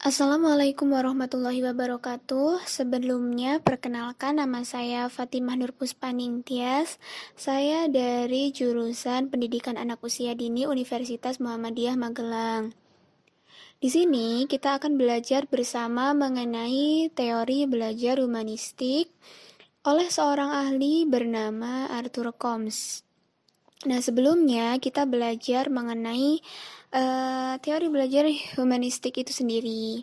Assalamualaikum warahmatullahi wabarakatuh. Sebelumnya, perkenalkan nama saya Fatimah Nur Puspaning Tias. Saya dari jurusan Pendidikan Anak Usia Dini Universitas Muhammadiyah Magelang. Di sini kita akan belajar bersama mengenai teori belajar humanistik oleh seorang ahli bernama Arthur Combs. Nah, sebelumnya kita belajar mengenai teori belajar humanistik itu sendiri.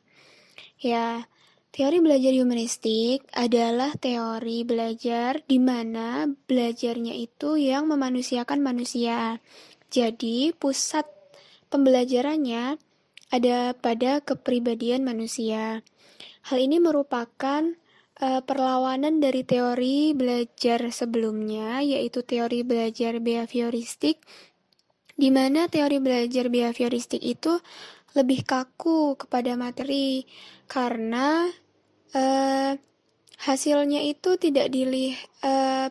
Ya, teori belajar humanistik adalah teori belajar di mana belajarnya itu yang memanusiakan manusia. Jadi, pusat pembelajarannya ada pada kepribadian manusia. Hal ini merupakan perlawanan dari teori belajar sebelumnya, yaitu teori belajar behavioristik, di mana teori belajar behavioristik itu lebih kaku kepada materi karena hasilnya itu tidak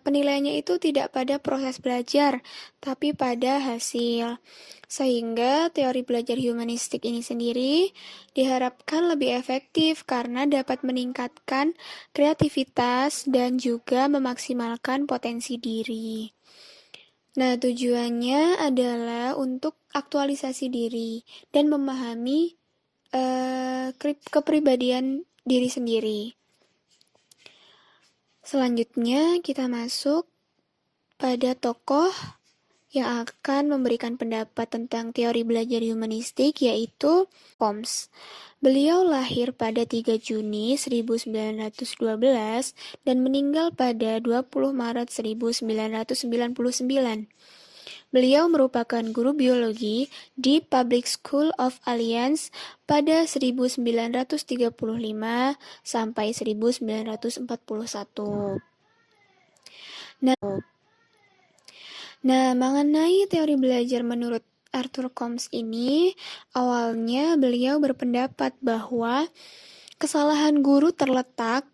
penilaiannya itu tidak pada proses belajar, tapi pada hasil. Sehingga teori belajar humanistik ini sendiri diharapkan lebih efektif karena dapat meningkatkan kreativitas dan juga memaksimalkan potensi diri. Nah, tujuannya adalah untuk aktualisasi diri dan memahami kepribadian diri sendiri. Selanjutnya, kita masuk pada tokoh yang akan memberikan pendapat tentang teori belajar humanistik, yaitu Combs. Beliau lahir pada 3 Juni 1912 dan meninggal pada 20 Maret 1999. Beliau merupakan guru biologi di Public School of Alliance pada 1935 sampai 1941. Nah, mengenai teori belajar menurut Arthur Combs ini, awalnya beliau berpendapat bahwa kesalahan guru terletak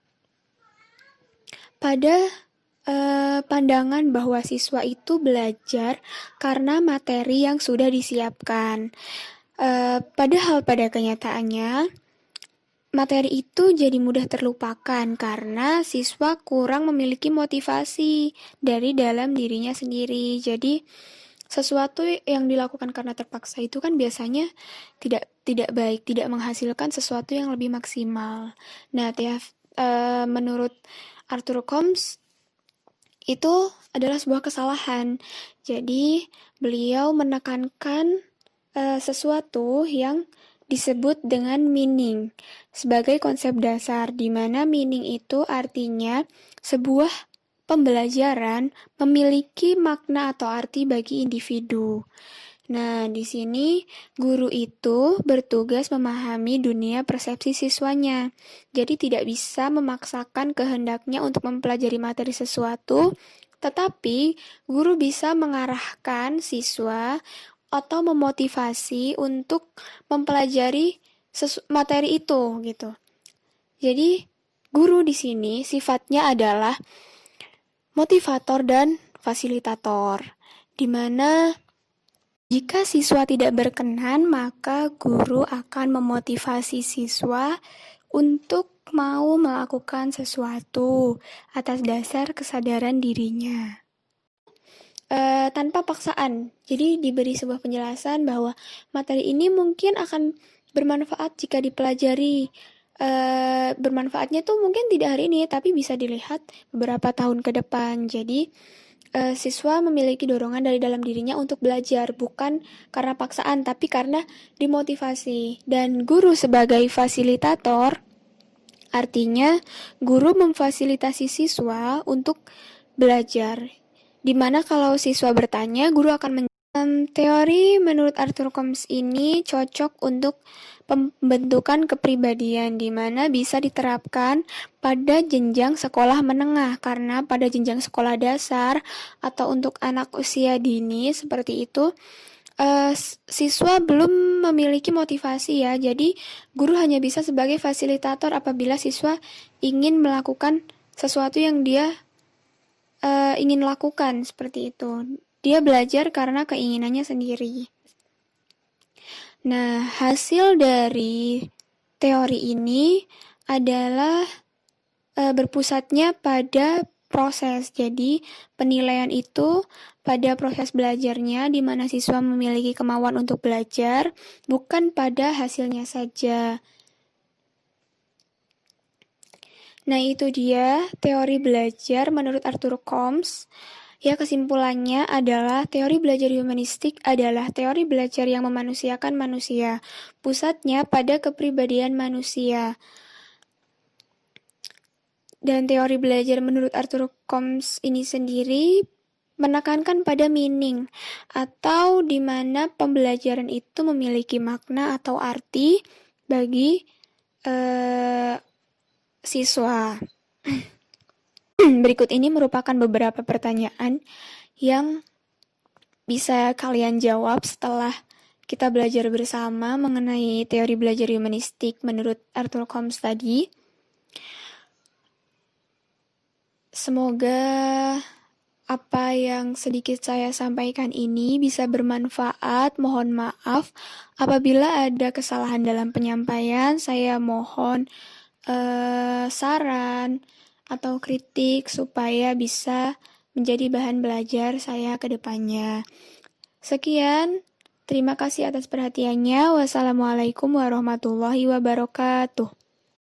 pada pandangan bahwa siswa itu belajar karena materi yang sudah disiapkan. Padahal pada kenyataannya, materi itu jadi mudah terlupakan karena siswa kurang memiliki motivasi dari dalam dirinya sendiri. Jadi, sesuatu yang dilakukan karena terpaksa itu kan biasanya tidak baik, tidak menghasilkan sesuatu yang lebih maksimal. Nah, menurut Arthur Combs, itu adalah sebuah kesalahan. Jadi, beliau menekankan sesuatu yang disebut dengan meaning sebagai konsep dasar, di mana meaning itu artinya sebuah pembelajaran memiliki makna atau arti bagi individu. Nah, di sini guru itu bertugas memahami dunia persepsi siswanya. Jadi tidak bisa memaksakan kehendaknya untuk mempelajari materi sesuatu, tetapi guru bisa mengarahkan siswa atau memotivasi untuk mempelajari materi itu gitu. Jadi guru di sini sifatnya adalah motivator dan fasilitator, di mana jika siswa tidak berkenan, maka guru akan memotivasi siswa untuk mau melakukan sesuatu atas dasar kesadaran dirinya. Tanpa paksaan, jadi diberi sebuah penjelasan bahwa materi ini mungkin akan bermanfaat jika dipelajari. Bermanfaatnya tuh mungkin tidak hari ini, tapi bisa dilihat beberapa tahun ke depan. Jadi, siswa memiliki dorongan dari dalam dirinya untuk belajar, bukan karena paksaan, tapi karena dimotivasi. Dan guru sebagai fasilitator, artinya guru memfasilitasi siswa untuk belajar. Dimana kalau siswa bertanya, guru akan teori menurut Arthur Combs ini cocok untuk pembentukan kepribadian, di mana bisa diterapkan pada jenjang sekolah menengah, karena pada jenjang sekolah dasar atau untuk anak usia dini seperti itu, siswa belum memiliki motivasi ya, jadi guru hanya bisa sebagai fasilitator apabila siswa ingin melakukan sesuatu yang dia ingin lakukan seperti itu. Dia belajar karena keinginannya sendiri. Nah, hasil dari teori ini adalah berpusatnya pada proses. Jadi, penilaian itu pada proses belajarnya, di mana siswa memiliki kemauan untuk belajar, bukan pada hasilnya saja. Nah, itu dia teori belajar menurut Arthur Combs. Ya, kesimpulannya adalah teori belajar humanistik adalah teori belajar yang memanusiakan manusia. Pusatnya pada kepribadian manusia. Dan teori belajar menurut Arthur Combs ini sendiri menekankan pada meaning, atau di mana pembelajaran itu memiliki makna atau arti bagi siswa. Berikut ini merupakan beberapa pertanyaan yang bisa kalian jawab setelah kita belajar bersama mengenai teori belajar humanistik menurut Arthur Combs tadi. Semoga apa yang sedikit saya sampaikan ini bisa bermanfaat. Mohon maaf apabila ada kesalahan dalam penyampaian. Saya mohon saran atau kritik supaya bisa menjadi bahan belajar saya ke depannya. Sekian, terima kasih atas perhatiannya. Wassalamualaikum warahmatullahi wabarakatuh.